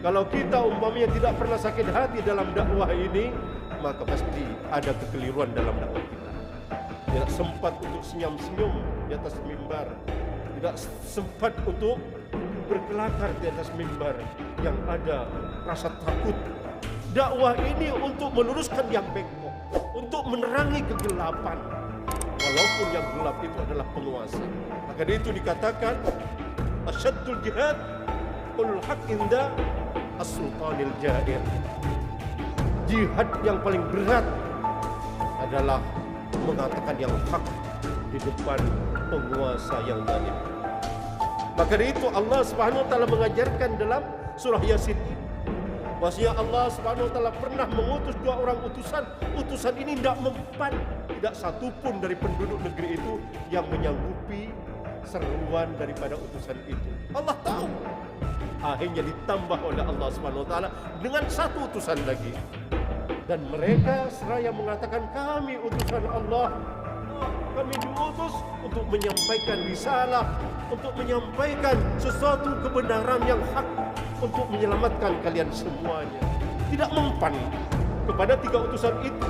Kalau kita umpamanya tidak pernah sakit hati dalam dakwah ini, maka pasti ada kekeliruan dalam dakwah kita. Tidak sempat untuk senyum-senyum di atas mimbar, tidak sempat untuk berkelakar di atas mimbar yang ada rasa takut. Dakwah ini untuk meluruskan yang bengkok, untuk menerangi kegelapan, walaupun yang gelap itu adalah penguasa. Maka dari itu dikatakan asyaddul jihad qul haq inda as-sultanil jair. Jihad yang paling berat adalah mengatakan yang hak di depan penguasa yang zalim. Maka dari itu Allah Subhanahu wa taala mengajarkan dalam surah Yasin ini, bahwasanya Allah Subhanahu wa taala pernah mengutus 2 orang utusan. Utusan ini tidak mempan, tidak satupun dari penduduk negeri itu yang menyanggupi seruan daripada utusan itu. Allah tahu. Akhirnya ditambah oleh Allah Subhanahu wa taala dengan 1 utusan lagi. Dan mereka seraya mengatakan, kami utusan Allah, kami diutus untuk menyampaikan risalah, untuk menyampaikan sesuatu kebenaran yang hak, untuk menyelamatkan kalian semuanya. Tidak mempan kepada 3 utusan itu.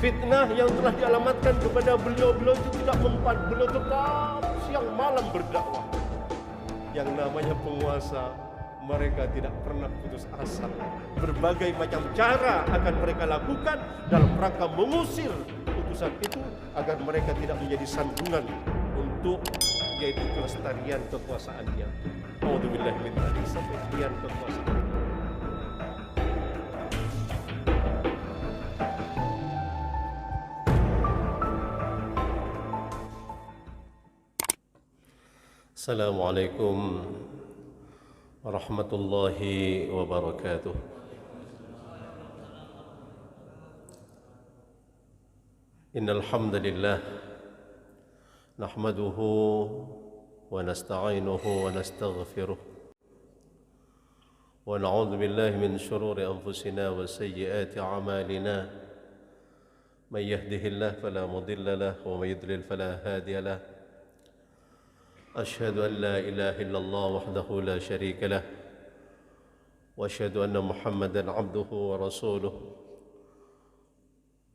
Fitnah yang telah dialamatkan kepada beliau-beliau itu tidak mempan. Beliau tetap siang malam berdakwah. Yang namanya penguasa, mereka tidak pernah putus asa. Berbagai macam cara akan mereka lakukan dalam rangka mengusir utusan itu agar mereka tidak menjadi sandungan untuk yaitu kelestarian kekuasaannya. A'udzubillahi min dzalik, sampai kelestarian kekuasaan. Assalamualaikum warahmatullahi wabarakatuh. Innal hamdalillah nahmaduhu wa nasta'inuhu wa nastaghfiruh wa na'udzu billahi min shururi anfusina wa sayyiati a'malina. May yahdihillahu fala mudilla lahu wa may yudlil fala hadiya lahu. أشهد أن لا إله إلا الله وحده لا شريك له وأشهد أن محمدًا عبده ورسوله.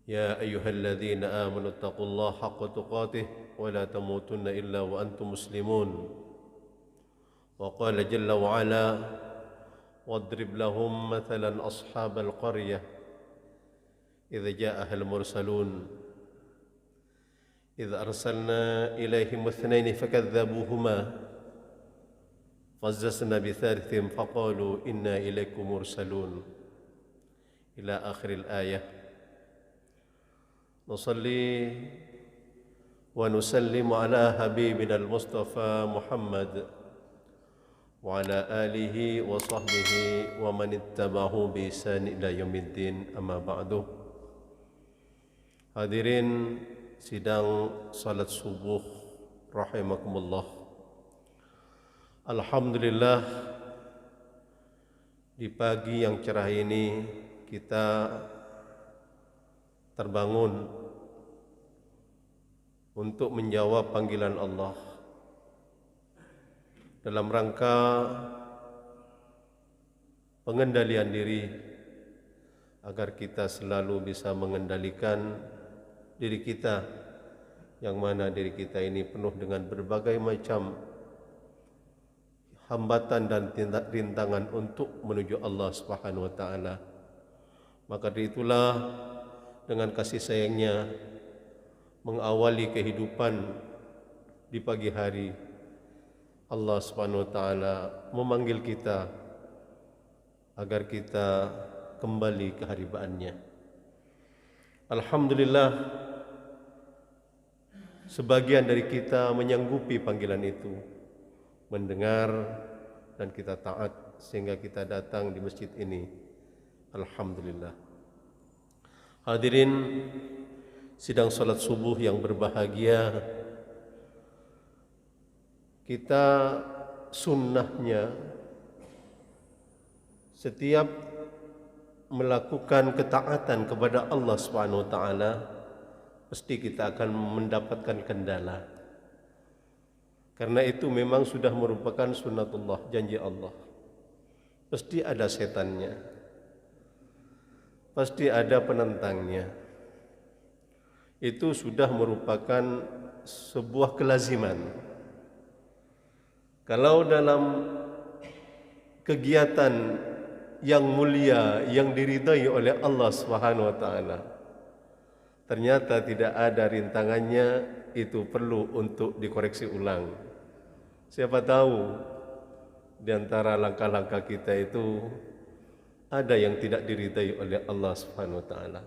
يا أيها الذين آمنوا اتقوا الله حق تقاته ولا تموتن إلا وأنتم مسلمون. وقال جل وعلا واضرب لهم مثلا أصحاب القرية إذ جاءها المرسلون إذ أرسلنا إليهم 2 فكذبوهما فززنا بثالث فقالوا إنا إليكم مرسلون إلى آخر الآية. نصلي ونسلم على حبيبنا المصطفى محمد وعلى آله وصحبه ومن اتبعه بإحسان إلى يوم الدين. أما بعد. Hadirin sidang salat subuh rahimakumullah. Alhamdulillah, di pagi yang cerah ini kita terbangun untuk menjawab panggilan Allah dalam rangka pengendalian diri agar kita selalu bisa mengendalikan diri kita, yang mana diri kita ini penuh dengan berbagai macam hambatan dan rintangan untuk menuju Allah Subhanahu wa taala. Maka dari itulah dengan kasih sayangnya mengawali kehidupan di pagi hari, Allah Subhanahu wa taala memanggil kita agar kita kembali ke haribaannya. Alhamdulillah, sebagian dari kita menyanggupi panggilan itu, mendengar dan kita taat sehingga kita datang di masjid ini. Alhamdulillah. Hadirin sidang salat subuh yang berbahagia, kita sunnahnya setiap melakukan ketaatan kepada Allah Subhanahu wa taala pasti kita akan mendapatkan kendala. Karena itu memang sudah merupakan sunnatullah, janji Allah. pasti ada setannya, pasti ada penentangnya. Itu sudah merupakan sebuah kelaziman. Kalau dalam kegiatan yang mulia yang diridai oleh Allah Subhanahu wa taala ternyata tidak ada rintangannya, itu perlu untuk dikoreksi ulang. Siapa tahu di antara langkah-langkah kita itu ada yang tidak diridai oleh Allah Subhanahu wa taala.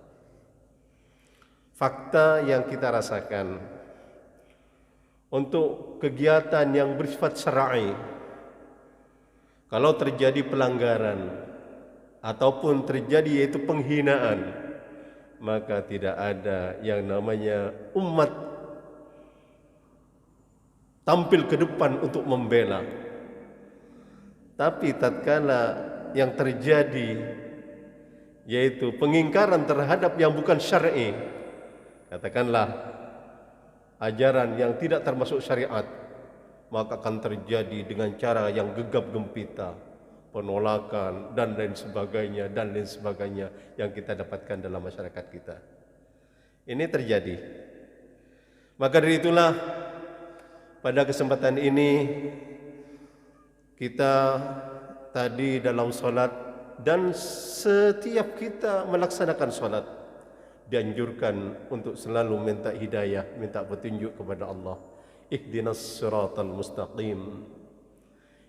Fakta yang kita rasakan untuk kegiatan yang bersifat syar'i, kalau terjadi pelanggaran ataupun terjadi yaitu penghinaan, maka tidak ada yang namanya umat tampil ke depan untuk membela. Tapi tatkala yang terjadi yaitu pengingkaran terhadap yang bukan syar'i, katakanlah ajaran yang tidak termasuk syariat, maka akan terjadi dengan cara yang gegap gempita, penolakan dan lain sebagainya yang kita dapatkan dalam masyarakat kita. Ini terjadi. Maka dari itulah pada kesempatan ini kita tadi dalam salat dan setiap kita melaksanakan salat dianjurkan untuk selalu minta hidayah, minta petunjuk kepada Allah. Ihdinas siratal mustaqim.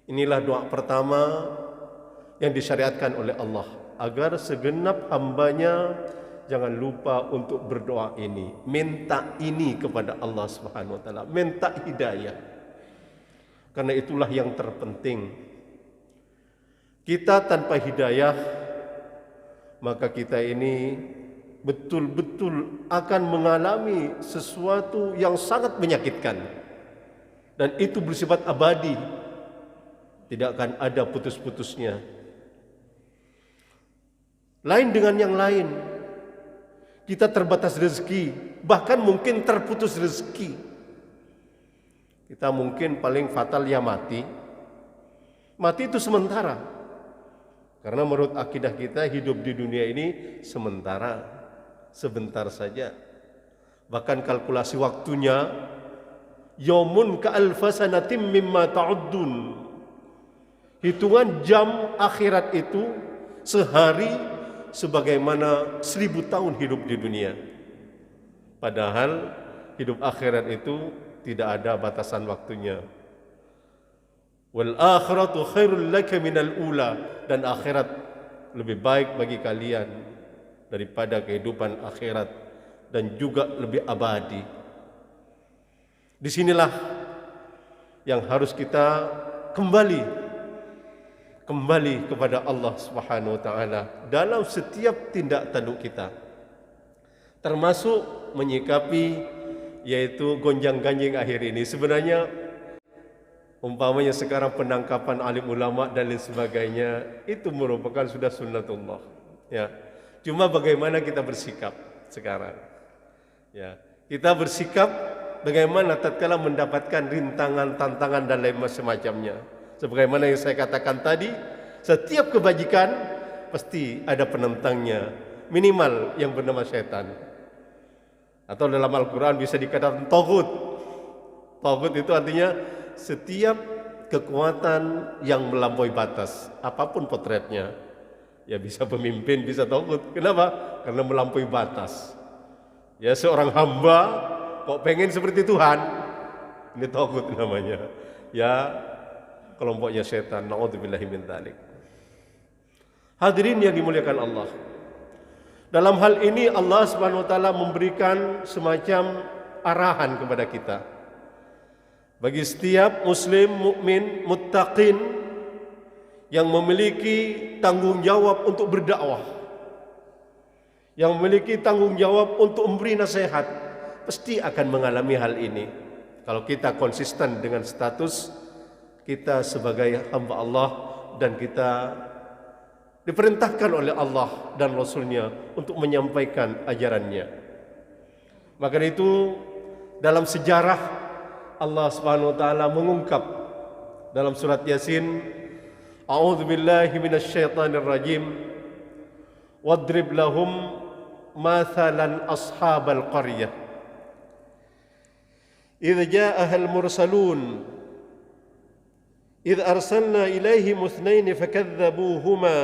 Inilah doa pertama yang disyariatkan oleh Allah agar segenap hambanya jangan lupa untuk berdoa ini, minta ini kepada Allah Subhanahu wa taala, minta hidayah. Karena itulah yang terpenting. Kita tanpa hidayah, maka kita ini betul-betul akan mengalami sesuatu yang sangat menyakitkan, dan itu bersifat abadi, tidak akan ada putus-putusnya. Lain dengan yang lain, kita terbatas rezeki, bahkan mungkin terputus rezeki. Kita mungkin paling fatal ya mati. Mati itu sementara, karena menurut akidah kita hidup di dunia ini sementara, sebentar saja. Bahkan kalkulasi waktunya, yaumun ka alfasanatim mimma ta'uddun. Hitungan jam akhirat itu sehari sebagaimana 1000 tahun hidup di dunia. Padahal hidup akhirat itu tidak ada batasan waktunya. Wal akhiratu khairul laka minal ula, dan akhirat lebih baik bagi kalian daripada kehidupan akhirat, dan juga lebih abadi. Disinilah yang harus kita kembali kepada Allah Subhanahu wa taala dalam setiap tindak tanduk kita, termasuk menyikapi yaitu gonjang-ganjing akhir ini. Sebenarnya umpamanya sekarang penangkapan alim ulama dan lain sebagainya, itu merupakan sudah sunnatullah, ya. Cuma bagaimana kita bersikap sekarang, ya. Kita bersikap bagaimana tatkala mendapatkan rintangan, tantangan dan lain semacamnya. Sebagaimana yang saya katakan tadi, setiap kebajikan pasti ada penentangnya, minimal yang bernama setan. Atau dalam Al-Quran bisa dikatakan taghut. Taghut itu artinya setiap kekuatan yang melampaui batas, apapun potretnya. Ya bisa pemimpin, bisa taghut. Kenapa? Karena melampaui batas. Ya seorang hamba kok pengen seperti Tuhan, ini taghut namanya. Ya kelompoknya setan. Na'udzubillahi min dzalik. Hadirin yang dimuliakan Allah, dalam hal ini Allah Subhanahu wa taala memberikan semacam arahan kepada kita. Bagi setiap muslim, mukmin, muttaqin yang memiliki tanggung jawab untuk berdakwah, yang memiliki tanggung jawab untuk memberi nasihat, pasti akan mengalami hal ini. Kalau kita konsisten dengan status kita sebagai hamba Allah dan kita diperintahkan oleh Allah dan Rasulnya untuk menyampaikan ajarannya. Maka itu dalam sejarah Allah Subhanahu wa taala mengungkap dalam surat Yasin, A'udzu billahi minasy syaithanir rajim. Wadrib lahum mathalan ashabal qaryah idza ja'ahal mursalun idza arsalna ilaihim ithnain fakadzabuhuma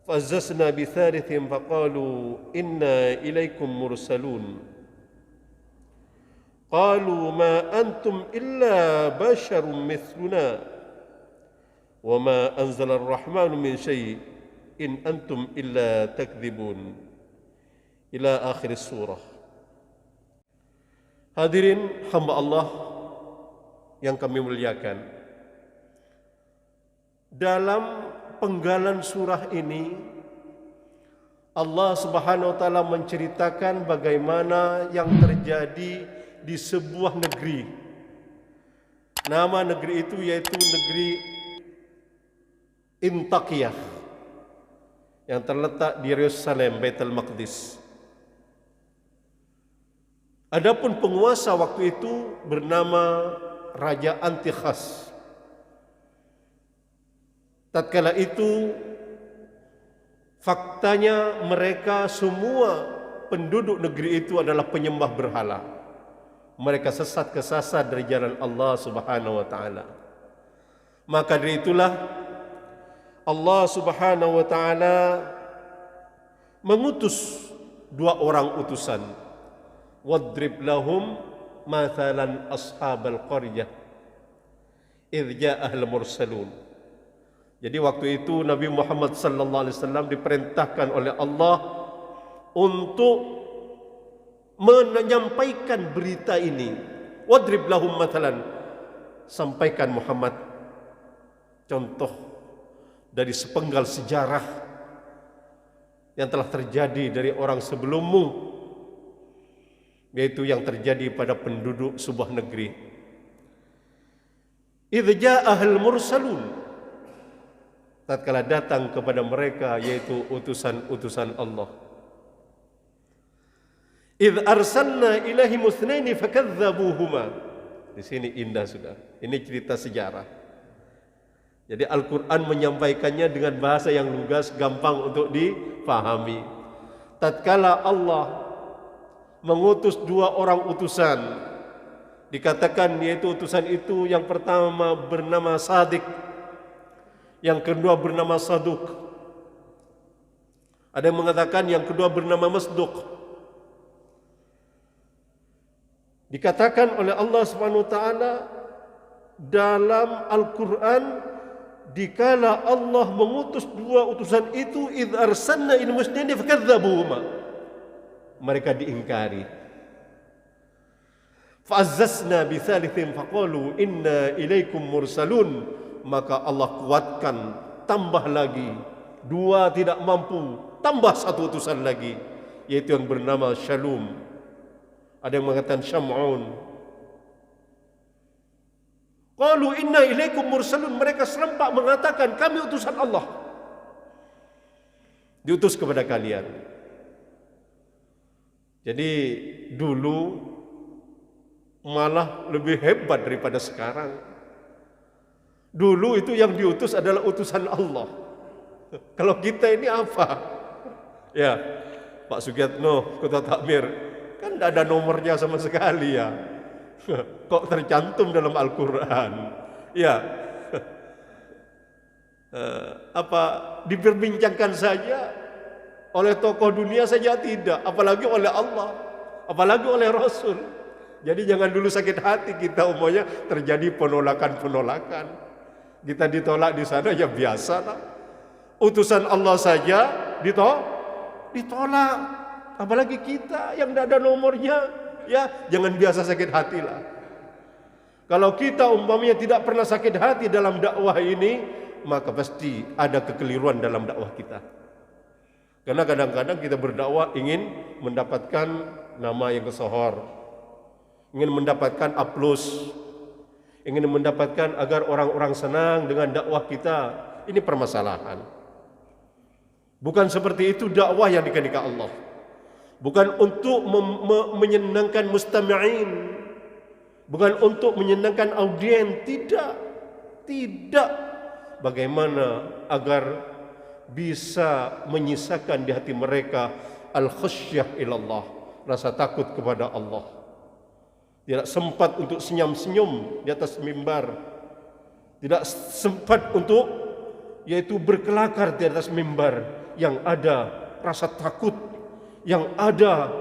fa'azzazna bithalithin faqalu inna ilaikum mursalun qalu ma antum illa basharun mithluna wa ma anzala ar-rahmanu min syai' in antum illa takdzibun ila akhir surah. Hadirin hamba Allah yang kami muliakan, dalam penggalan surah ini Allah Subhanahu wa taala menceritakan bagaimana yang terjadi di sebuah negeri. Nama negeri itu yaitu negeri Intakiyah yang terletak di Yerusalem, Baitul Maqdis. Adapun penguasa waktu itu bernama Raja Antikhas. Tatkala itu faktanya mereka semua penduduk negeri itu adalah penyembah berhala. Mereka sesat kesasar dari jalan Allah Subhanahu wa taala. Maka dari itulah Allah Subhanahu wa taala mengutus dua orang utusan. Wadrib lahum mathalan ashabal qaryah idz ja'ahal mursalun. Jadi waktu itu Nabi Muhammad sallallahu alaihi wasallam diperintahkan oleh Allah untuk menyampaikan berita ini. Wadrib lahum mathalan, sampaikan Muhammad contoh dari sepenggal sejarah yang telah terjadi dari orang sebelummu, yaitu yang terjadi pada penduduk sebuah negeri. Idz ja'ahal mursalun, tatkala datang kepada mereka yaitu utusan-utusan Allah. Idz arsalna ilaihim itsnaini fakadzabuhuma. Di sini indah sudah. Ini cerita sejarah. Jadi Al-Quran menyampaikannya dengan bahasa yang lugas, gampang untuk dipahami. Tatkala Allah mengutus dua orang utusan, dikatakan yaitu utusan itu yang pertama bernama Sadiq, yang kedua bernama Saduk. Ada yang mengatakan yang kedua bernama Masduq. Dikatakan oleh Allah Subhanahu wa taala dalam Al-Quran, dikala Allah mengutus dua utusan itu, idz arsalna ilal muslimin fakadzabuhuma, mereka diingkari. Fa'azzazna bitsalitsin faqalu inna ilaikum mursalun, maka Allah kuatkan tambah lagi, dua tidak mampu, tambah satu utusan lagi, yaitu yang bernama Shalum. Ada yang mengatakan Syam'un. Qalu inna ilaikum mursalun, mereka serempak mengatakan kami utusan Allah, diutus kepada kalian. Jadi dulu malah lebih hebat daripada sekarang. Dulu itu yang diutus adalah utusan Allah. Kalau kita ini apa? Ya, Pak Sugiyatno, Ketua Takmir, kan tidak ada nomornya sama sekali ya. Kok tercantum dalam Al-Quran? Ya, apa diperbincangkan saja oleh tokoh dunia saja tidak, apalagi oleh Allah, apalagi oleh Rasul. Jadi jangan dulu sakit hati kita umumnya terjadi penolakan-penolakan. Kita ditolak di sana ya biasa lah. Utusan Allah saja ditolak, apalagi kita yang tidak ada nomornya. Ya, jangan biasa sakit hati lah. Kalau kita umpamanya tidak pernah sakit hati dalam dakwah ini, maka pasti ada kekeliruan dalam dakwah kita. Karena kadang-kadang kita berdakwah ingin mendapatkan nama yang kesohor, ingin mendapatkan aplaus, ingin mendapatkan agar orang-orang senang dengan dakwah kita. Ini permasalahan. Bukan seperti itu dakwah yang dikehendaki Allah. Bukan untuk menyenangkan mustami'in, bukan untuk menyenangkan audien, tidak. bagaimana agar bisa menyisakan di hati mereka al-khasyah ilallah, rasa takut kepada Allah. Tidak sempat untuk senyum-senyum di atas mimbar, tidak sempat untuk yaitu berkelakar di atas mimbar. Yang ada rasa takut, yang ada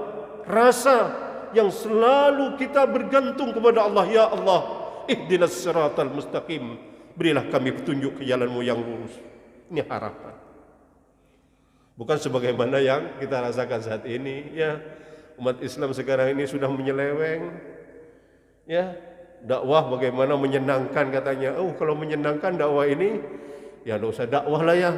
rasa yang selalu kita bergantung kepada Allah. Ya Allah, ihdinas siratal mustaqim, berilah kami petunjuk ke jalan-Mu yang lurus. Ini harapan. Bukan sebagaimana yang kita rasakan saat ini, ya. Umat Islam sekarang ini sudah menyeleweng, ya. Dakwah bagaimana menyenangkan katanya. Oh, kalau menyenangkan dakwah ini, ya enggak usah dakwah lah ya.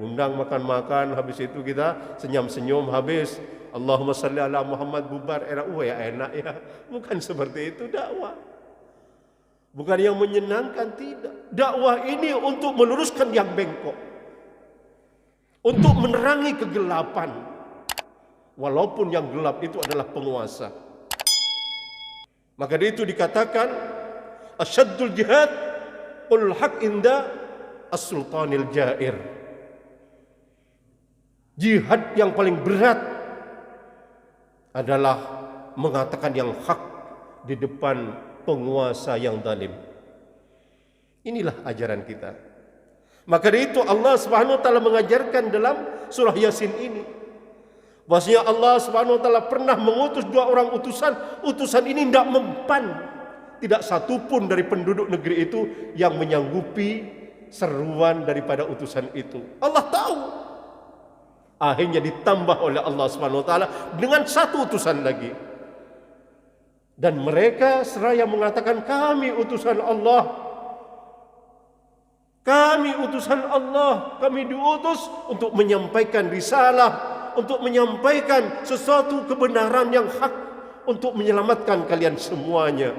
Undang makan-makan, habis itu kita senyum-senyum, habis Allahumma salli ala Muhammad, bubar era. Ya enak ya. Bukan seperti itu dakwah. Bukan yang menyenangkan, tidak. Dakwah ini untuk meluruskan yang bengkok, untuk menerangi kegelapan, walaupun yang gelap itu adalah penguasa. Maka dari itu dikatakan asyaddul jihad qul haq inda as-sultanil jair. Jihad yang paling berat adalah mengatakan yang hak di depan penguasa yang zalim. Inilah ajaran kita. Maka dari itu Allah Subhanahu wa taala mengajarkan dalam surah Yasin ini bahwasanya Allah Subhanahu wa taala pernah mengutus 2 orang utusan. Utusan ini tidak mempan. Tidak satupun dari penduduk negeri itu yang menyanggupi seruan daripada utusan itu. Allah tahu. Akhirnya ditambah oleh Allah Subhanahu wa taala dengan 1 utusan lagi. Dan mereka seraya mengatakan, kami utusan Allah. Kami utusan Allah, kami diutus untuk menyampaikan risalah, untuk menyampaikan sesuatu kebenaran yang hak, untuk menyelamatkan kalian semuanya.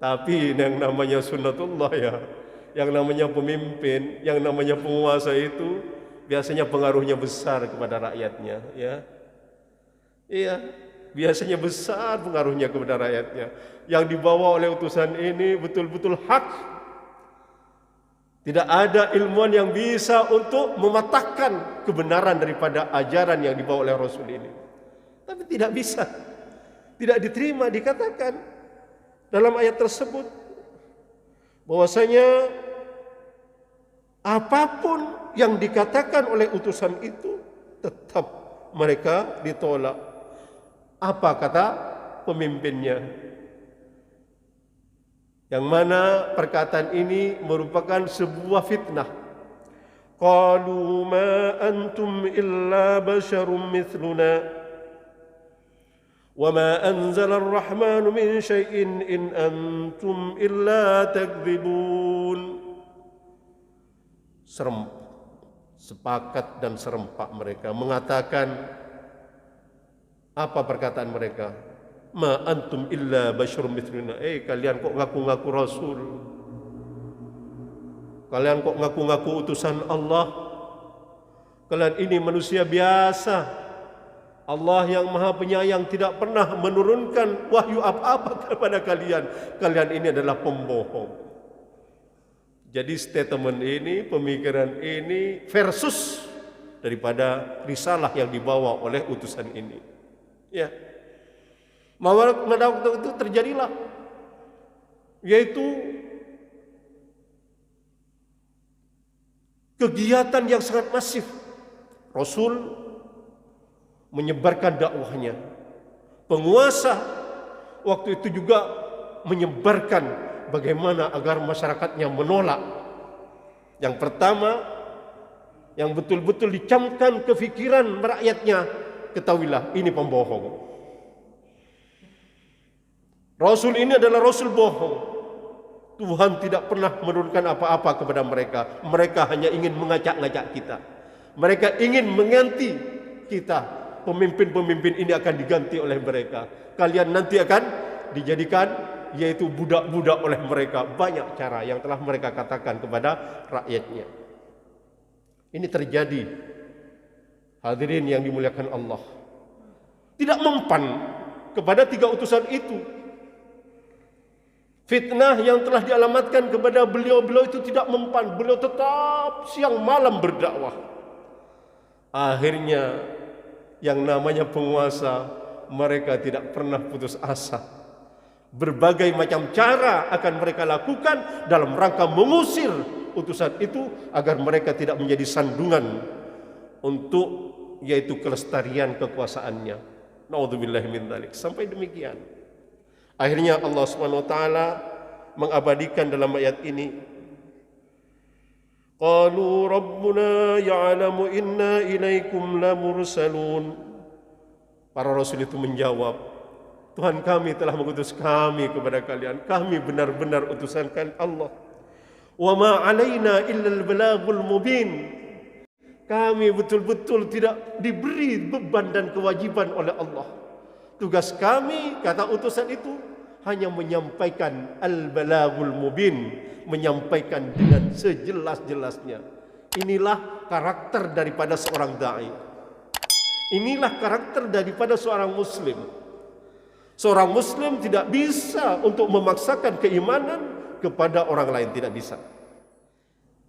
Tapi yang namanya sunnatullah ya, yang namanya pemimpin, yang namanya penguasa itu biasanya pengaruhnya besar kepada rakyatnya, ya. Iya, biasanya besar pengaruhnya kepada rakyatnya. Yang dibawa oleh utusan ini betul-betul hak. Tidak ada ilmuwan yang bisa untuk mematahkan kebenaran daripada ajaran yang dibawa oleh Rasul ini. Tapi tidak bisa. Tidak diterima, dikatakan dalam ayat tersebut bahwasanya apapun yang dikatakan oleh utusan itu tetap mereka ditolak. Apa kata pemimpinnya? Yang mana perkataan ini merupakan sebuah fitnah. Qalu ma antum illa basyarum mithluna wa ma anzala ar-rahmanu min syai'in in antum illa takdzibun. Sepakat dan serempak mereka mengatakan, apa perkataan mereka? Ma antum illa basyarum mithluna. Kalian kok ngaku-ngaku rasul? Kalian kok ngaku-ngaku utusan Allah? Kalian ini manusia biasa. Allah yang Maha Penyayang tidak pernah menurunkan wahyu apa-apa kepada kalian. Kalian ini adalah pembohong. Jadi statement ini, pemikiran ini versus daripada risalah yang dibawa oleh utusan ini. Ya. Pada waktu itu terjadilah, yaitu kegiatan yang sangat masif. Rasul menyebarkan dakwahnya. Penguasa waktu itu juga menyebarkan bagaimana agar masyarakatnya menolak. Yang pertama, yang betul-betul dicamkan ke pikiran rakyatnya, ketahuilah ini pembohong. Rasul ini adalah Rasul bohong. Tuhan tidak pernah menurunkan apa-apa kepada mereka. Mereka hanya ingin mengacak-ngacak kita. Mereka ingin mengganti kita. Pemimpin-pemimpin ini akan diganti oleh mereka. Kalian nanti akan dijadikan yaitu budak-budak oleh mereka. Banyak cara yang telah mereka katakan kepada rakyatnya. Ini terjadi. Hadirin yang dimuliakan Allah. Tidak mempan kepada 3 utusan itu. Fitnah yang telah dialamatkan kepada beliau itu tidak mempan. Beliau tetap siang malam berdakwah. Akhirnya yang namanya penguasa, mereka tidak pernah putus asa. Berbagai macam cara akan mereka lakukan dalam rangka mengusir utusan itu agar mereka tidak menjadi sandungan untuk yaitu kelestarian kekuasaannya. Naudzubillahi min dzalik. Sampai demikian. Akhirnya Allah Subhanahu wa taala mengabadikan dalam ayat ini, qalu rabbuna ya'lamu inna ilaikum lamursalun. Para rasul itu menjawab, Tuhan kami telah mengutus kami kepada kalian. Kami benar-benar utusan Allah. Wa ma 'alaina illa al-balaghul mubin. Kami betul-betul tidak diberi beban dan kewajiban oleh Allah. Tugas kami, kata utusan itu, hanya menyampaikan al-balaghul mubin, menyampaikan dengan sejelas-jelasnya. Inilah karakter daripada seorang dai. Inilah karakter daripada seorang muslim. Seorang muslim tidak bisa untuk memaksakan keimanan kepada orang lain, tidak bisa.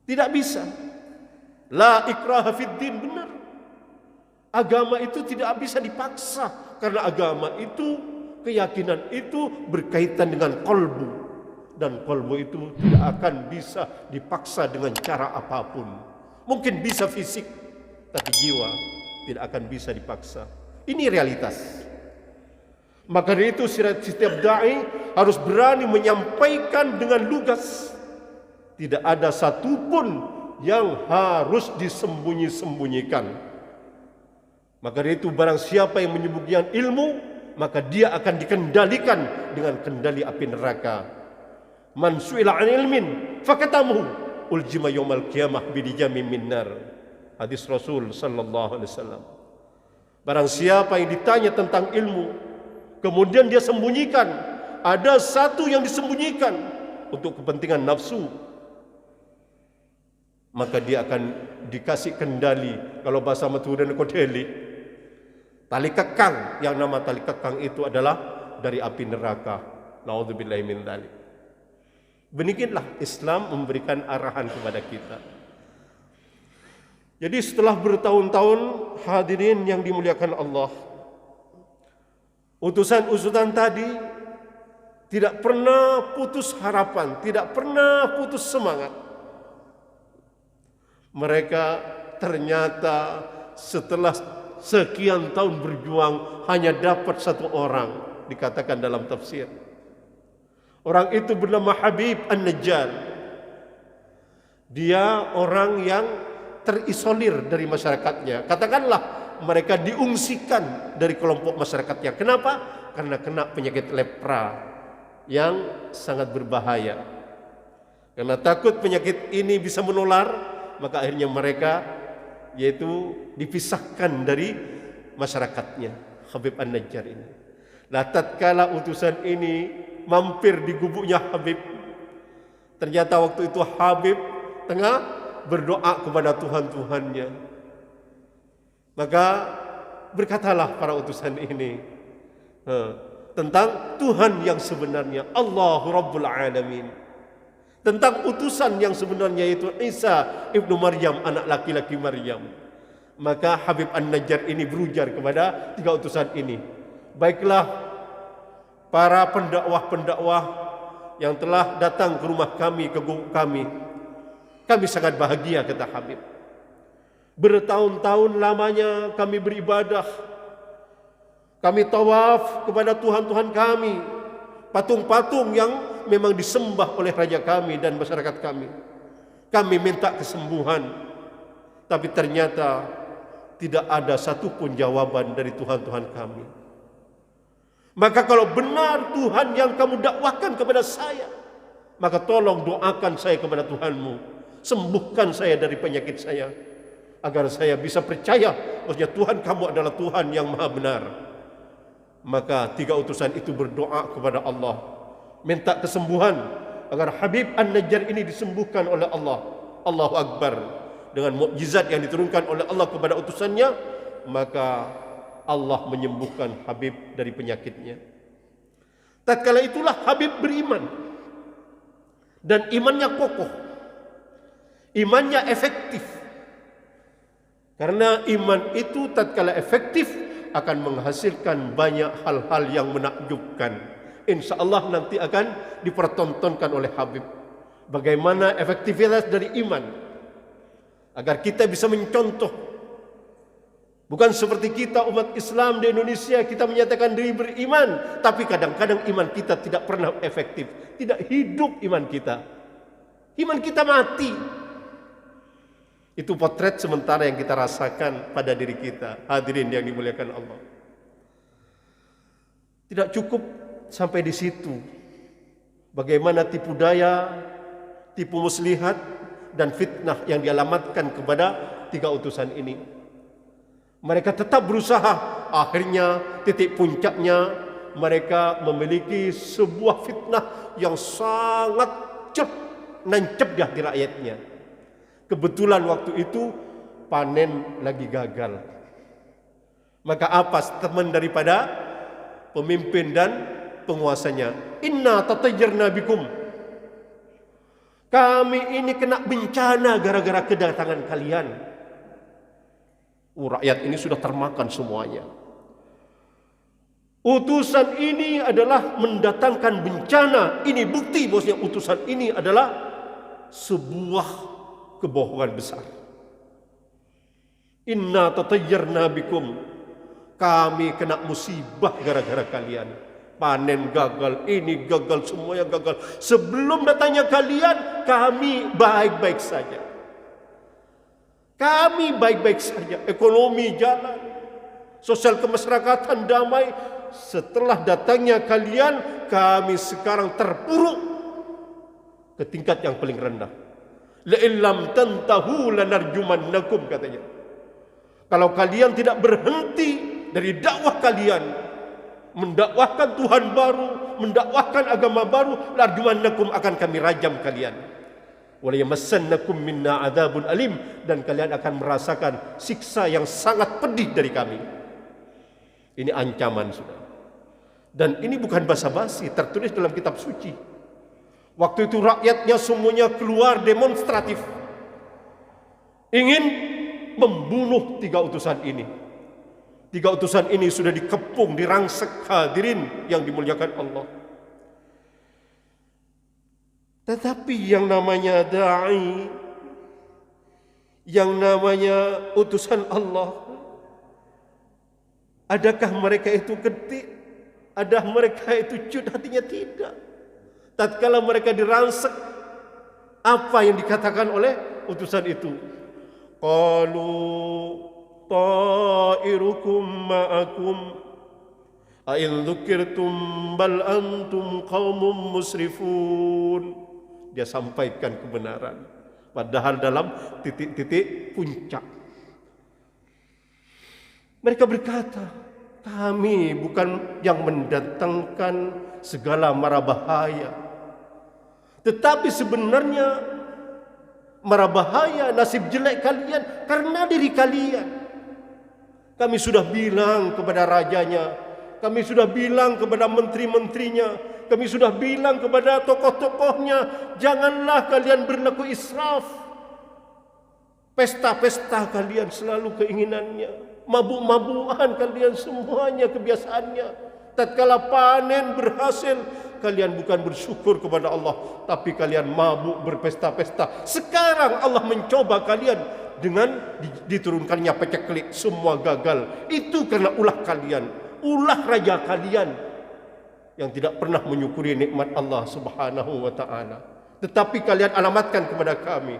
Tidak bisa. La ikraha fid din, benar. Agama itu tidak bisa dipaksa, karena agama itu, keyakinan itu berkaitan dengan qalbu, dan qalbu itu tidak akan bisa dipaksa dengan cara apapun. Mungkin bisa fisik, tapi jiwa tidak akan bisa dipaksa. Ini realitas. Maka dari itu setiap dai harus berani menyampaikan dengan lugas. Tidak ada satupun yang harus disembunyi-sembunyikan. Maka dari itu barang siapa yang menyembunyikan ilmu, maka dia akan dikendalikan dengan kendali api neraka. Man su'ila 'an ilmin fakatamuhu uljima yaumal qiyamah bidijami min nar. Hadis Rasul sallallahu alaihi wasallam. Barang siapa yang ditanya tentang ilmu, kemudian dia sembunyikan, ada satu yang disembunyikan untuk kepentingan nafsu, maka dia akan dikasih kendali. Kalau bahasa Maturan kodeli, tali kekang. Yang nama tali kekang itu adalah dari api neraka. Naudzubillahi min dzalik. Demikianlah Islam memberikan arahan kepada kita. Jadi setelah bertahun-tahun, hadirin yang dimuliakan Allah, utusan-utusan tadi tidak pernah putus harapan, tidak pernah putus semangat. Mereka ternyata setelah sekian tahun berjuang hanya dapat satu orang, dikatakan dalam tafsir. Orang itu bernama Habib An-Najjar. Dia orang yang terisolir dari masyarakatnya. Katakanlah mereka diungsikan dari kelompok masyarakatnya. Kenapa? Karena kena penyakit lepra yang sangat berbahaya. Karena takut penyakit ini bisa menular, maka akhirnya mereka yaitu dipisahkan dari masyarakatnya. Habib An-Najjar ini. Nah, tatkala utusan ini mampir di gubuknya Habib, ternyata waktu itu Habib tengah berdoa kepada Tuhan-Tuhannya. Maka berkatalah para utusan ini tentang Tuhan yang sebenarnya, Allahu Rabbul Alamin. Tentang utusan yang sebenarnya yaitu Isa ibnu Maryam, anak laki-laki Maryam. Maka Habib An-Najjar ini berujar kepada tiga utusan ini, baiklah para pendakwah-pendakwah yang telah datang ke rumah kami, ke gubuk kami sangat bahagia, kata Habib. Bertahun-tahun lamanya kami beribadah, kami tawaf kepada Tuhan-Tuhan kami, patung-patung yang memang disembah oleh raja kami dan masyarakat kami. Kami minta kesembuhan, tapi ternyata tidak ada satupun jawaban dari Tuhan-Tuhan kami. Maka kalau benar Tuhan yang kamu dakwahkan kepada saya, maka tolong doakan saya kepada Tuhanmu, sembuhkan saya dari penyakit saya, agar saya bisa percaya bahwa Tuhan kamu adalah Tuhan yang maha benar. Maka tiga utusan itu berdoa kepada Allah, minta kesembuhan agar Habib An-Najjar ini disembuhkan oleh Allah. Allahu Akbar. Dengan mukjizat yang diturunkan oleh Allah kepada utusannya, maka Allah menyembuhkan Habib dari penyakitnya. Tatkala itulah Habib beriman. dan imannya kokoh, imannya efektif. Karena iman itu tatkala efektif akan menghasilkan banyak hal-hal yang menakjubkan. Insya Allah nanti akan dipertontonkan oleh Habib bagaimana efektivitas dari iman, agar kita bisa mencontoh. Bukan seperti kita umat Islam di Indonesia, kita menyatakan diri beriman, tapi kadang-kadang iman kita tidak pernah efektif, tidak hidup iman kita. Iman kita mati. Itu potret sementara yang kita rasakan pada diri kita. Hadirin yang dimuliakan Allah. Tidak cukup sampai di situ. Bagaimana tipu daya, tipu muslihat, dan fitnah yang dialamatkan kepada 3 utusan ini. Mereka tetap berusaha. Akhirnya titik puncaknya mereka memiliki sebuah fitnah yang sangat nancep di hati rakyatnya. Kebetulan waktu itu panen lagi gagal. Maka apa statement daripada pemimpin dan penguasanya? Inna tatayyarna bikum. Kami ini kena bencana gara-gara kedatangan kalian. Rakyat ini sudah termakan semuanya. Utusan ini adalah mendatangkan bencana. Ini bukti bahwasanya utusan ini adalah sebuah kebohongan besar. Inna tatayyarna bikum. Kami kena musibah gara-gara kalian. Panen gagal, ini gagal, semuanya gagal. Sebelum datangnya kalian, kami baik-baik saja. Kami baik-baik saja, ekonomi jalan, sosial kemasyarakatan damai. Setelah datangnya kalian, kami sekarang terpuruk ke tingkat yang paling rendah. La illam tantahu lanarjumannakum, katanya. Kalau kalian tidak berhenti dari dakwah kalian, mendakwahkan Tuhan baru, mendakwahkan agama baru, larjumannakum, akan kami rajam kalian. Wala yamassannakum minna adzabun alim, dan kalian akan merasakan siksa yang sangat pedih dari kami. Ini ancaman sudah. Dan ini bukan basa-basi, tertulis dalam kitab suci. Waktu itu rakyatnya semuanya keluar demonstratif, ingin membunuh 3 utusan ini. 3 utusan ini sudah dikepung, dirangsek, hadirin yang dimuliakan Allah. Tetapi yang namanya da'i, yang namanya utusan Allah, adakah mereka itu ketik? Adakah mereka itu cut hatinya? Tidak. Tatkala mereka dirangsek, apa yang dikatakan oleh utusan itu? Qalu ta'irukum ma'akum a'in dzukirtum bal antum qaumun musrifun. Dia sampaikan kebenaran, padahal dalam titik-titik puncak. Mereka berkata, kami bukan yang mendatangkan segala mara bahaya, tetapi sebenarnya mara bahaya, nasib jelek kalian karena diri kalian. Kami sudah bilang kepada rajanya, kami sudah bilang kepada menteri-menterinya, kami sudah bilang kepada tokoh-tokohnya, janganlah kalian berlaku israf. Pesta-pesta kalian selalu keinginannya, mabuk-mabukan kalian semuanya kebiasaannya. Tatkala panen berhasil, kalian bukan bersyukur kepada Allah, tapi kalian mabuk berpesta-pesta. Sekarang Allah mencoba kalian dengan diturunkannya paceklik, semua gagal. Itu karena ulah kalian, ulah raja kalian yang tidak pernah menyukuri nikmat Allah Subhanahu wa ta'ala. Tetapi kalian alamatkan kepada kami.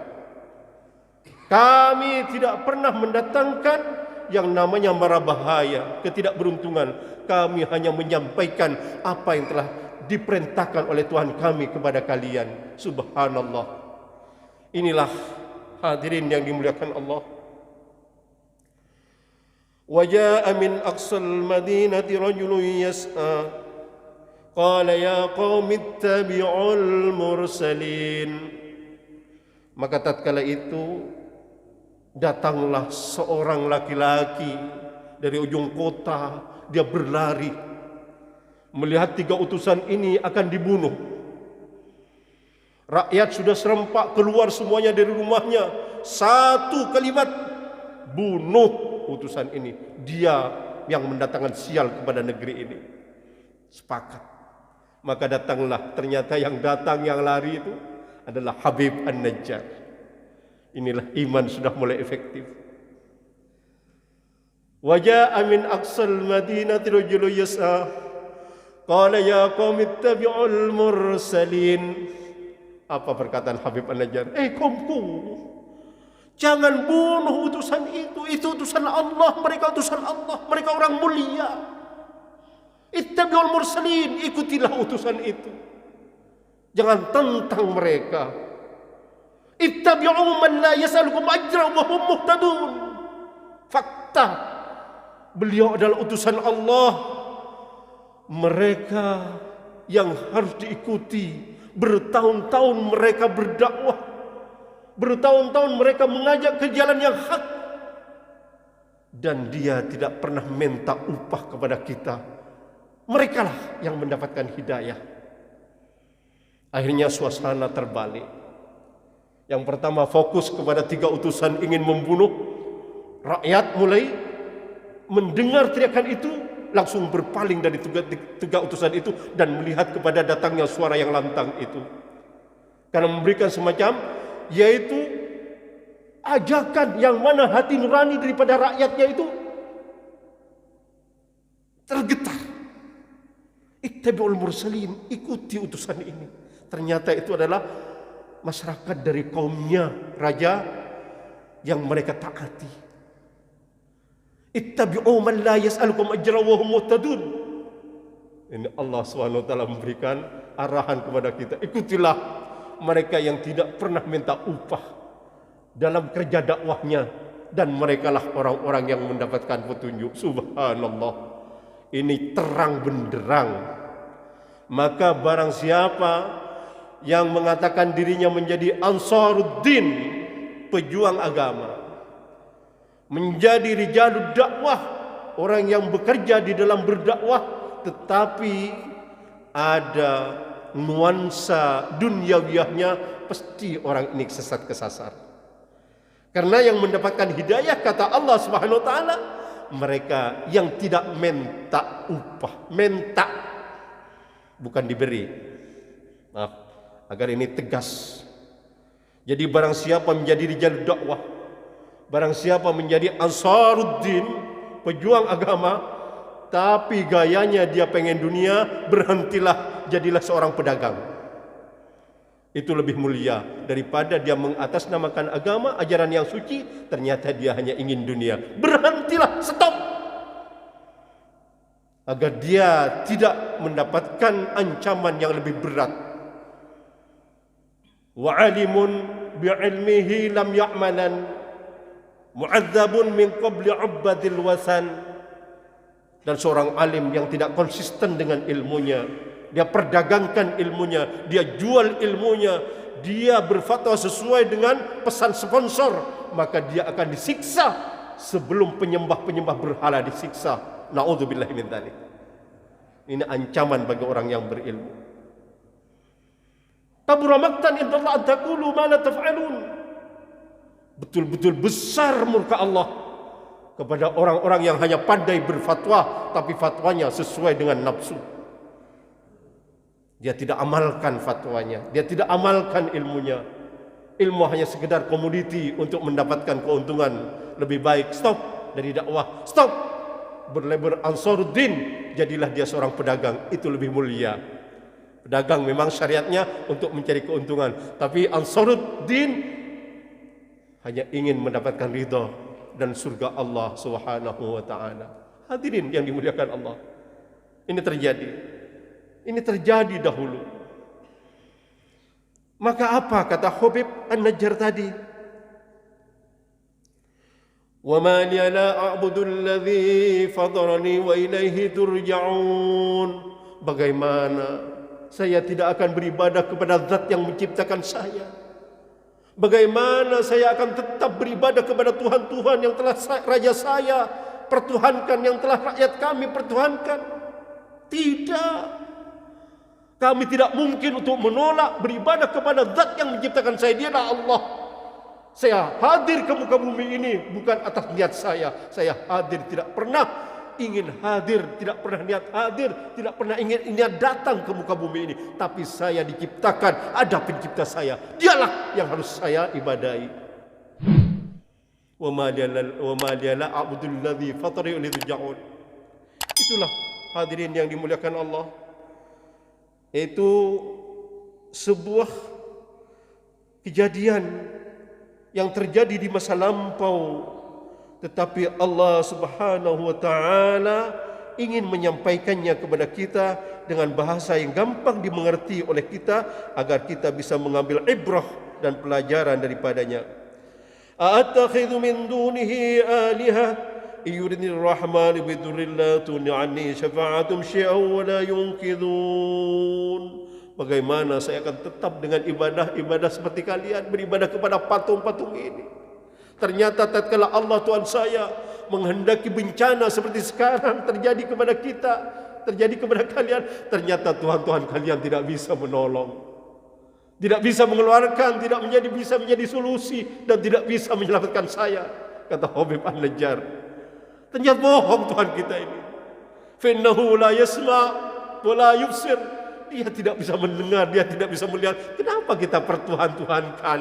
Kami tidak pernah mendatangkan yang namanya mara bahaya, ketidakberuntungan. Kami hanya menyampaikan apa yang telah diperintahkan oleh Tuhan kami kepada kalian. Subhanallah. Inilah hadirin yang dimuliakan Allah. Wa jaa'a min aqsal madinati rajulun yas'a qala ya qaumi ittabi'ul mursalin. Maka tatkala itu datanglah seorang laki-laki dari ujung kota. Dia berlari melihat 3 utusan ini akan dibunuh. Rakyat sudah serempak keluar semuanya dari rumahnya. Satu kalimat, bunuh utusan ini. Dia yang mendatangkan sial kepada negeri ini. Sepakat. Maka datanglah, ternyata yang datang, yang lari itu adalah Habib An-Najjar. Inilah iman sudah mulai efektif. Waja'a min aqsal madinati rajulun yas'a qala ya qaumi ittabi'ul mursalin. Apa perkataan Habib An-Najjar? Kaumku, jangan bunuh utusan itu utusan Allah, mereka utusan Allah, mereka orang mulia. Ittabi'ul mursalin, ikutilah utusan itu. Jangan tentang mereka. Ittabi'u man la yas'alukum ajran wa hum muhtadun. Fakta, beliau adalah utusan Allah. Mereka yang harus diikuti. Bertahun-tahun mereka berdakwah, bertahun-tahun mereka mengajak ke jalan yang hak, dan dia tidak pernah minta upah kepada kita. Merekalah yang mendapatkan hidayah. Akhirnya suasana terbalik. Yang pertama fokus kepada 3 utusan ingin membunuh. Rakyat mulai mendengar teriakan itu, langsung berpaling dari 3 utusan itu dan melihat kepada datangnya suara yang lantang itu. Karena memberikan semacam, yaitu ajakan yang mana hati nurani daripada rakyatnya itu tergetar. Ittabi'ul mursalin, ikuti utusan ini. Ternyata itu adalah masyarakat dari kaumnya raja yang mereka taati. Ittabi'u man la yas'alukum ajran wa hum muhtadun. Ini Allah SWT memberikan arahan kepada kita. Ikutilah mereka yang tidak pernah minta upah dalam kerja dakwahnya, dan merekalah orang-orang yang mendapatkan petunjuk. Subhanallah. Ini terang benderang. Maka barang siapa yang mengatakan dirinya menjadi Ansaruddin, pejuang agama, menjadi rijalud dakwah, orang yang bekerja di dalam berdakwah, tetapi ada nuansa duniawiyahnya, pasti orang ini kesasar. Karena yang mendapatkan hidayah, kata Allah Subhanahu wa taala, mereka yang tidak minta upah, minta, bukan diberi. Maaf, agar ini tegas. Jadi barang siapa menjadi rijalud dakwah, barang siapa menjadi Ansaruddin, pejuang agama, tapi gayanya dia pengen dunia, berhentilah, jadilah seorang pedagang. Itu lebih mulia daripada dia mengatasnamakan agama, ajaran yang suci, ternyata dia hanya ingin dunia. Berhentilah, stop. Agar dia tidak mendapatkan ancaman yang lebih berat. Wa alimun bi'ilmihi lam ya'malan mu'adzabun min qabli 'ubbadil wasan. Dan seorang alim yang tidak konsisten dengan ilmunya, dia perdagangkan ilmunya, dia jual ilmunya, dia berfatwa sesuai dengan pesan sponsor, maka dia akan disiksa sebelum penyembah-penyembah berhala disiksa. Na'udzubillahi min dzalik. Ini ancaman bagi orang yang berilmu. Kabura maqtan indallah an taqulu ma la taf'alun. Betul-betul besar murka Allah kepada orang-orang yang hanya pandai berfatwa, tapi fatwanya sesuai dengan nafsu. Dia tidak amalkan fatwanya, dia tidak amalkan ilmunya. Ilmu hanya sekedar komoditi untuk mendapatkan keuntungan lebih baik. Stop dari dakwah, stop berlabel Ansaruddin, jadilah dia seorang pedagang. Itu lebih mulia. Pedagang memang syariatnya untuk mencari keuntungan, tapi Ansaruddin hanya ingin mendapatkan ridha dan surga Allah Subhanahu wa taala. Hadirin yang dimuliakan Allah, ini terjadi. Ini terjadi dahulu. Maka apa kata Habib An-Najjar tadi? Wa ma li la a'budu alladhi fatarani wa ilaihi turja'un. Bagaimana saya tidak akan beribadah kepada zat yang menciptakan saya? Bagaimana saya akan tetap beribadah kepada Tuhan-Tuhan yang telah raja saya pertuhankan, yang telah rakyat kami pertuhankan? Tidak. Kami tidak mungkin untuk menolak beribadah kepada zat yang menciptakan saya. Dialah Allah. Saya hadir ke muka bumi ini bukan atas niat saya. Saya hadir tidak pernah ingin hadir, tidak pernah niat hadir, tidak pernah ingin niat datang ke muka bumi ini. Tapi saya diciptakan, ada pencipta saya. Dialah yang harus saya ibadahi. Wa ma liya la a'budul ladzi fatari li turja'un. Itulah hadirin yang dimuliakan Allah. Itu sebuah kejadian yang terjadi di masa lampau, tetapi Allah Subhanahu wa taala ingin menyampaikannya kepada kita dengan bahasa yang gampang dimengerti oleh kita agar kita bisa mengambil ibrah dan pelajaran daripadanya. A'attakhidhu min dunihi alihah yuridnir rahman bidurrin la tuni anni syafa'atum syai'an wa la yunqidhun. Bagaimana saya akan tetap dengan ibadah-ibadah seperti kalian beribadah kepada patung-patung ini? Ternyata tatkala Allah Tuhan saya menghendaki bencana seperti sekarang terjadi kepada kita, terjadi kepada kalian, ternyata Tuhan-Tuhan kalian tidak bisa menolong, tidak bisa mengeluarkan, tidak bisa menjadi solusi, dan tidak bisa menyelamatkan saya, kata Habib An-Najjar. Ternyata bohong Tuhan kita ini. Finnahu la yasma' wa la yubsir. Dia tidak bisa mendengar, dia tidak bisa melihat. Kenapa kita pertuhan-tuhankan?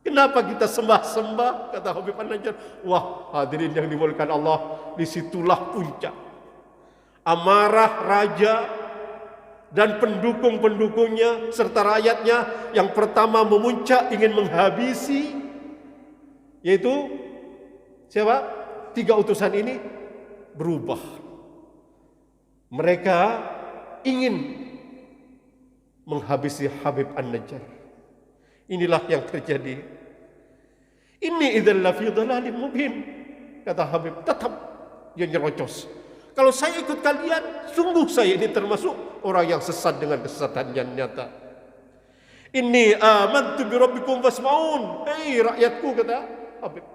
Kenapa kita sembah-sembah? Kata Habib An-Najjar. Wah, hadirin yang dimuliakan Allah, disitulah puncak amarah raja dan pendukung-pendukungnya serta rakyatnya. Yang pertama memuncak ingin menghabisi, yaitu siapa? 3 utusan ini berubah. Mereka ingin menghabisi Habib An-Najjar. Inilah yang terjadi. Ini idzal lafi dhalalin mubin. Kata Habib, tetap dia nyerocos. Kalau saya ikut kalian, sungguh saya ini termasuk orang yang sesat dengan kesesatan yang nyata. Inni amantu bi rabbikum fasma'un. Hei rakyatku, kata Habib,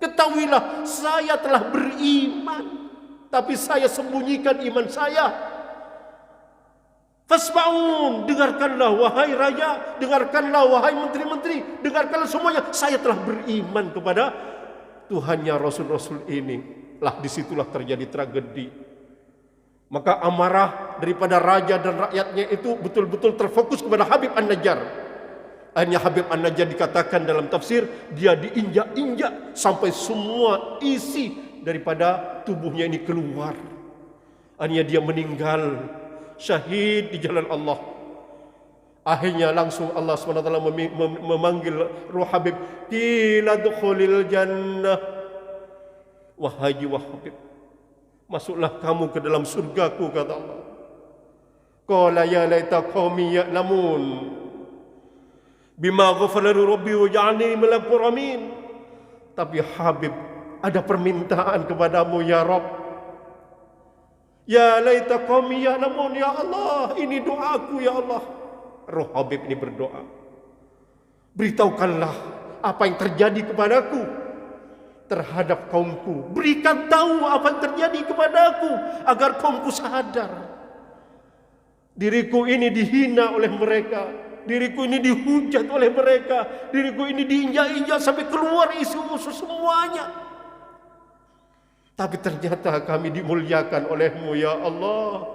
ketahuilah saya telah beriman, tapi saya sembunyikan iman saya. Fasma'un, dengarkanlah wahai raja, dengarkanlah wahai menteri-menteri, dengarkanlah semuanya. Saya telah beriman kepada Tuhannya Rasul-Rasul ini. Lah disitulah terjadi tragedi. Maka amarah daripada raja dan rakyatnya itu betul-betul terfokus kepada Habib An-Najjar. Akhirnya Habib An-Najjar dikatakan dalam tafsir, dia diinjak-injak sampai semua isi daripada tubuhnya ini keluar. Akhirnya dia meninggal syahid di jalan Allah. Akhirnya langsung Allah SWT memanggil ruh Habib, qila dukhulil jannah. Wahai jiwa Habib, masuklah kamu ke dalam surgaku, kata Allah. Qala ya laita qaumi ya'lamun bima ghafara rabbi wa ja'alni minal mukarramin. Tapi Habib, ada permintaan kepadamu ya Rabb. Ya laita qaumi ya'lamun, ya Allah, ini doaku ya Allah. Roh Habib ini berdoa, beritahukanlah apa yang terjadi kepadaku terhadap kaumku. Berikan tahu apa yang terjadi kepadaku agar kaumku sadar. Diriku ini dihina oleh mereka, diriku ini dihujat oleh mereka, diriku ini diinjak-injak sampai keluar isi usus semuanya. Tapi ternyata kami dimuliakan oleh-Mu ya Allah.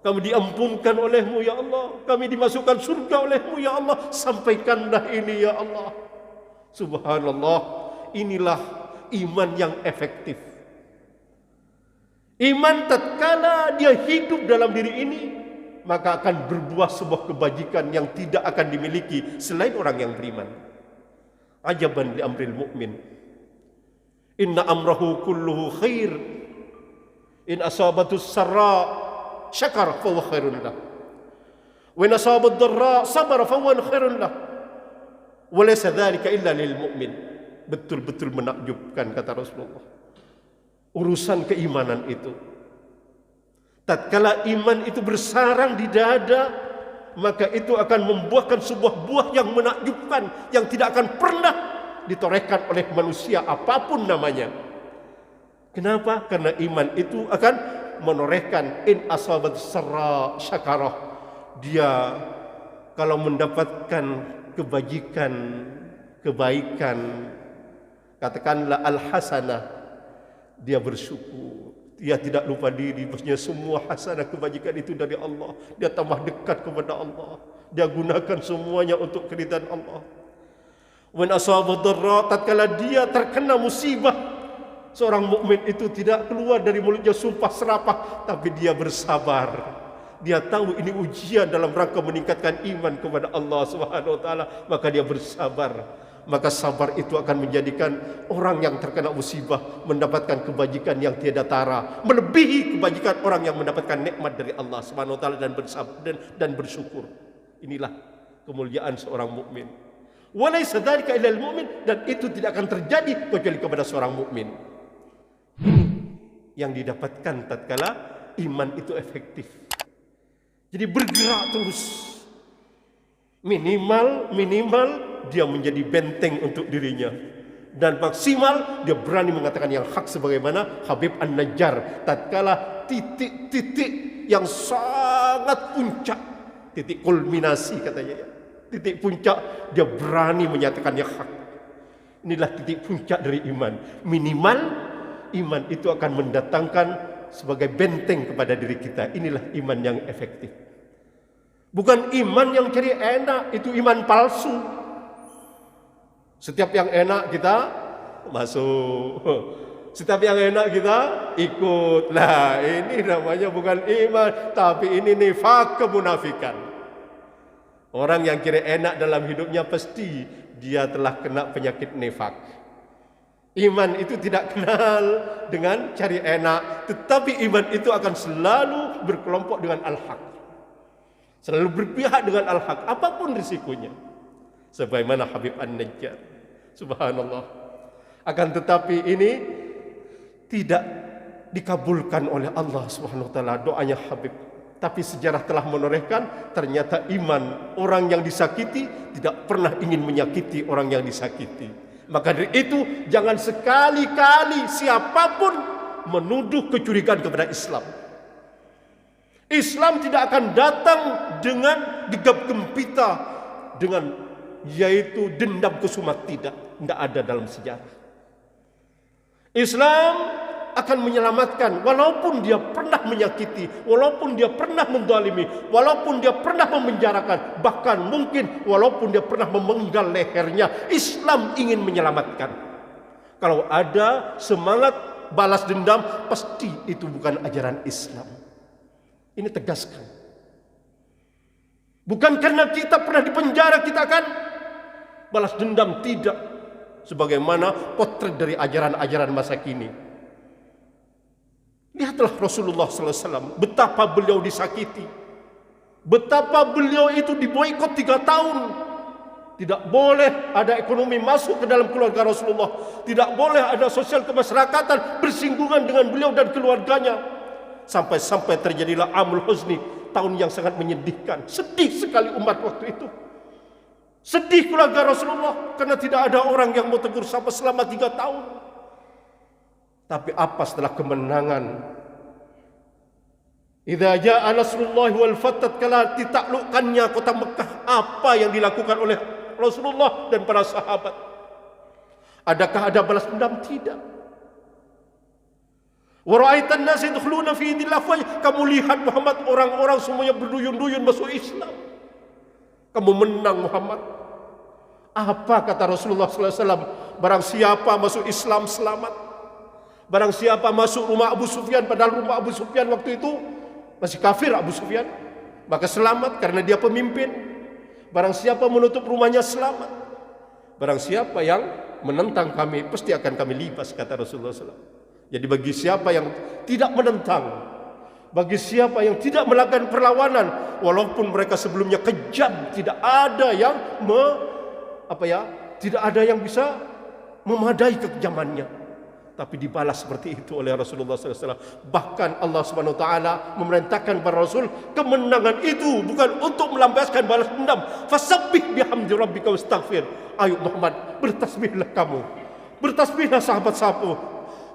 Kami diampunkan oleh-Mu ya Allah. Kami dimasukkan surga oleh-Mu ya Allah. Sampaikanlah ini ya Allah. Subhanallah, inilah iman yang efektif. Iman tatkala dia hidup dalam diri ini, maka akan berbuah sebuah kebajikan yang tidak akan dimiliki selain orang yang beriman. Ajaban li amril mu'min, inna amrahu kulluhu khair, in asabatus sarra syakar fa huwa khairun lah, wa in asabat dharra sabara fa huwa khairun lah, wa laysa dzalika illa lil mu'min. Betul-betul menakjubkan, kata Rasulullah, urusan keimanan itu. Tatkala iman itu bersarang di dada, maka itu akan membuahkan sebuah buah yang menakjubkan, yang tidak akan pernah ditorehkan oleh manusia apapun namanya. Kenapa? Karena iman itu akan menorehkan in asabat sarra syakarah. dia kalau mendapatkan kebaikan, katakanlah al-hasanah, dia bersyukur. Dia tidak lupa diri, maksudnya semua hasanah kebajikan itu dari Allah. Dia tambah dekat kepada Allah. Dia gunakan semuanya untuk keridhaan Allah. Wan asaba dharra, tatkala dia terkena musibah, seorang mukmin itu tidak keluar dari mulutnya sumpah serapah, tapi dia bersabar. Dia tahu ini ujian dalam rangka meningkatkan iman kepada Allah Subhanahu wa taala, maka dia bersabar. Maka sabar itu akan menjadikan orang yang terkena musibah mendapatkan kebajikan yang tiada tara, melebihi kebajikan orang yang mendapatkan nikmat dari Allah Subhanahu wa taala dan bersabar dan bersyukur. Inilah kemuliaan seorang mukmin. Walaysa dzalika illal mu'min, dan itu tidak akan terjadi kecuali kepada seorang mukmin. Ini yang didapatkan tatkala iman itu efektif. Jadi bergerak terus. Minimal dia menjadi benteng untuk dirinya. Dan maksimal dia berani mengatakan yang hak, sebagaimana Habib An-Najjar tatkala titik-titik yang sangat puncak, titik kulminasi katanya ya. Titik puncak dia berani menyatakan yang hak. Inilah titik puncak dari iman. Minimal iman itu akan mendatangkan sebagai benteng kepada diri kita. Inilah iman yang efektif. Bukan iman yang cari enak, itu iman palsu. Setiap yang enak kita masuk, setiap yang enak kita ikut. Nah, ini namanya bukan iman, tapi ini nifaq, kemunafikan. Orang yang kira enak dalam hidupnya pasti dia telah kena penyakit nifaq. Iman itu tidak kenal dengan cari enak, tetapi iman itu akan selalu berkelompok dengan al-haq, selalu berpihak dengan al-haq apapun risikonya. Sebagaimana Habib An-Najjar, subhanallah. Akan tetapi ini tidak dikabulkan oleh Allah Subhanahu wa taala doanya Habib. Tapi sejarah telah menorehkan ternyata iman orang yang disakiti tidak pernah ingin menyakiti orang yang disakiti. Maka dari itu jangan sekali-kali siapapun menuduh kecurigaan kepada Islam. Islam tidak akan datang dengan gegap gempita, dengan yaitu dendam kesumat, tidak ada dalam sejarah. Islam akan menyelamatkan walaupun dia pernah menyakiti, walaupun dia pernah mendalimi, walaupun dia pernah memenjarakan, bahkan mungkin walaupun dia pernah memenggal lehernya. Islam ingin menyelamatkan. Kalau ada semangat balas dendam, pasti itu bukan ajaran Islam. Ini tegaskan. Bukan karena kita pernah dipenjara kita akan balas dendam, tidak. Sebagaimana potret dari ajaran-ajaran masa kini. Lihatlah Rasulullah SAW, betapa beliau disakiti, betapa beliau itu diboikot 3 tahun. Tidak boleh ada ekonomi masuk ke dalam keluarga Rasulullah, tidak boleh ada sosial kemasyarakatan bersinggungan dengan beliau dan keluarganya. Sampai-sampai terjadilah Amul Huzni, tahun yang sangat menyedihkan. Sedih sekali umat waktu itu. Sedih keluarga Rasulullah karena tidak ada orang yang mau tegur sapa selama 3 tahun. Tapi apa setelah kemenangan? Idza jaa nasrullahi wal fath, tatkala ditaklukkannya kota Mekah, apa yang dilakukan oleh Rasulullah dan para sahabat? Adakah ada balas dendam? Tidak. Wa ra'aitan nas yadkhuluna fi dinillah afwaj, kamu lihat Muhammad, orang-orang semuanya berduyun-duyun masuk Islam. Kamu menang Muhammad. Apa kata Rasulullah sallallahu alaihi wasallam? Barang siapa masuk Islam selamat. Barang siapa masuk rumah Abu Sufyan, padahal rumah Abu Sufyan waktu itu masih kafir Abu Sufyan, maka selamat karena dia pemimpin. Barang siapa menutup rumahnya selamat. Barang siapa yang menentang kami, pasti akan kami libas, kata Rasulullah SAW. Jadi bagi siapa yang tidak menentang, bagi siapa yang tidak melakukan perlawanan, walaupun mereka sebelumnya kejam, tidak ada yang tidak ada yang bisa memadai kekejamannya. Tapi dibalas seperti itu oleh Rasulullah SAW. Bahkan Allah Subhanahu Wa Taala memerintahkan para Rasul, kemenangan itu bukan untuk melampiaskan balas dendam. Fasabbih bihamdi rabbika wastaghfir. Ayo Muhammad, bertasbihlah kamu, bertasbihlah sahabat-sahabatku.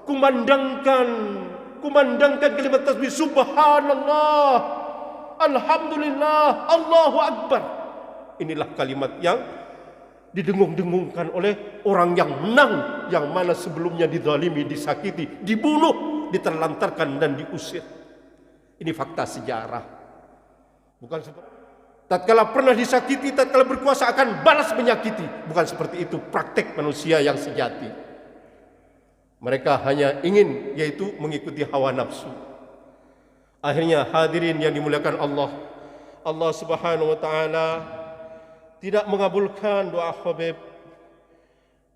Kumandangkan kalimat tasbih, subhanallah, Alhamdulillah, Allahu Akbar. Inilah kalimat yang didengung-dengungkan oleh orang yang menang, yang mana sebelumnya dizalimi, disakiti, dibunuh, diterlantarkan dan diusir. Ini fakta sejarah. Bukan seperti tatkala pernah disakiti, tatkala berkuasa akan balas menyakiti. Bukan seperti itu praktek manusia yang sejati. Mereka hanya ingin, yaitu mengikuti hawa nafsu. Akhirnya hadirin yang dimuliakan Allah, Allah Subhanahu wa taala tidak mengabulkan doa Habib.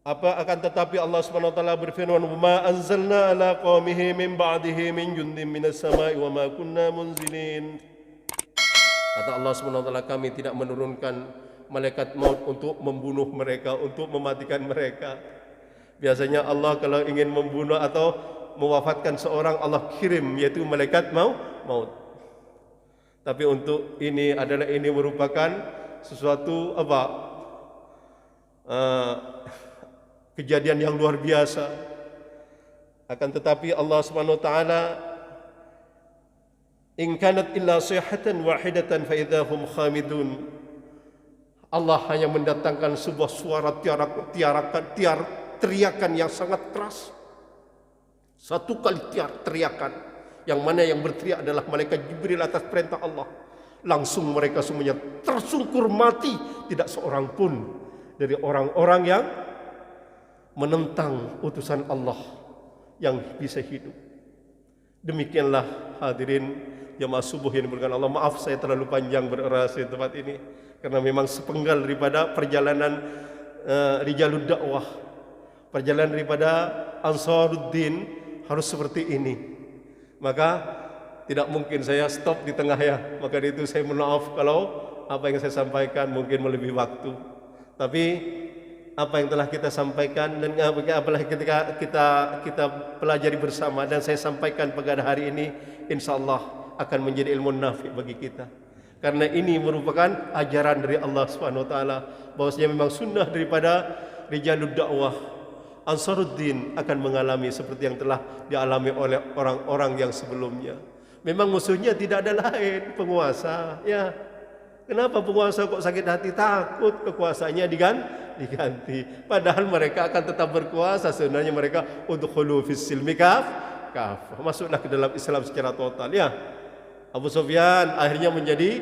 Akan tetapi Allah Subhanahu wa taala berfirman, "Wa ma anzalna ala qaumihi min ba'dihi min jundin minas sama'i wa ma kunna munzilin." Kata Allah Subhanahu wa taala, kami tidak menurunkan malaikat maut untuk membunuh mereka, untuk mematikan mereka. Biasanya Allah kalau ingin membunuh atau mewafatkan seorang, Allah kirim, yaitu malaikat maut. Tapi untuk ini merupakan sesuatu kejadian yang luar biasa. Akan tetapi Allah Subhanahu wa taala, in kanat illa sayhatan wahidatan fa idahum khamidun. Allah hanya mendatangkan sebuah suara teriakan yang sangat keras. Satu kali teriakan, yang mana yang berteriak adalah malaikat Jibril atas perintah Allah. Langsung mereka semuanya tersungkur mati. Tidak seorang pun dari orang-orang yang menentang utusan Allah yang bisa hidup. Demikianlah hadirin jamaah subuh yang dimuliakan Allah. Maaf saya terlalu panjang berorasi di tempat ini, karena memang sepenggal daripada perjalanan Rijalud Dakwah, perjalanan daripada Ansaruddin harus seperti ini. Maka tidak mungkin saya stop di tengah ya. Maka itu saya mohon maaf kalau apa yang saya sampaikan mungkin melebihi waktu. Tapi apa yang telah kita sampaikan dan apalagi ketika kita pelajari bersama dan saya sampaikan pada hari ini, insyaallah akan menjadi ilmu nafi bagi kita. Karena ini merupakan ajaran dari Allah Subhanahu wa taala, bahwasanya memang sunnah daripada Rijalud Dakwah, Ansaruddin akan mengalami seperti yang telah dialami oleh orang-orang yang sebelumnya. Memang musuhnya tidak ada lain, penguasa. Ya, kenapa penguasa kok sakit hati? Takut kekuasaannya diganti. Padahal mereka akan tetap berkuasa. Sebenarnya mereka udkhulu fis silmi kafah. Masuklah ke dalam Islam secara total. Ya, Abu Sufyan akhirnya menjadi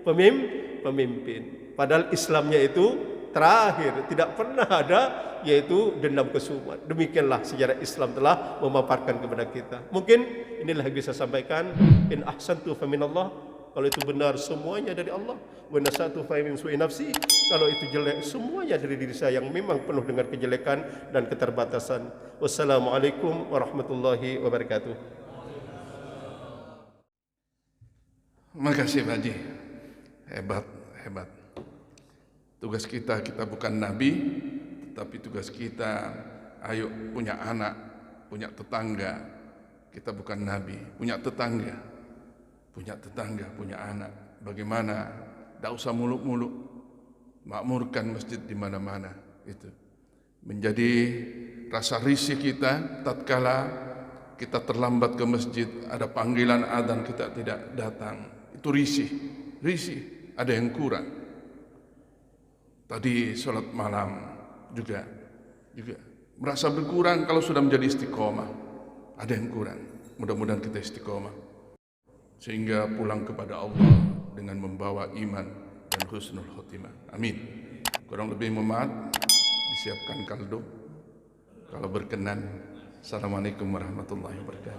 pemimpin. Padahal Islamnya itu terakhir, tidak pernah ada yaitu dendam kesumat. Demikianlah sejarah Islam telah memaparkan kepada kita. Mungkin inilah yang bisa sampaikan. In ahsantu fa minallah, kalau itu benar semuanya dari Allah. Wa nasatu fa min su'i nafsi, kalau itu jelek semuanya dari diri saya yang memang penuh dengan kejelekan dan keterbatasan. Wassalamualaikum warahmatullahi wabarakatuh. Makasih Pak Haji. Hebat. Tugas kita bukan nabi, tetapi tugas kita, ayo punya anak, punya tetangga. Kita bukan nabi, punya tetangga, punya anak. Bagaimana? Tidak usah muluk-muluk, makmurkan masjid di mana-mana. Itu menjadi rasa risih kita tatkala kita terlambat ke masjid, ada panggilan adzan kita tidak datang. Itu risih, ada yang kurang. Tadi sholat malam juga merasa berkurang kalau sudah menjadi istiqomah. Ada yang kurang. Mudah-mudahan kita istiqomah sehingga pulang kepada Allah dengan membawa iman dan husnul khotimah. Amin. Kurang lebih mohon disiapkan kaldu kalau berkenan. Assalamualaikum warahmatullahi wabarakatuh.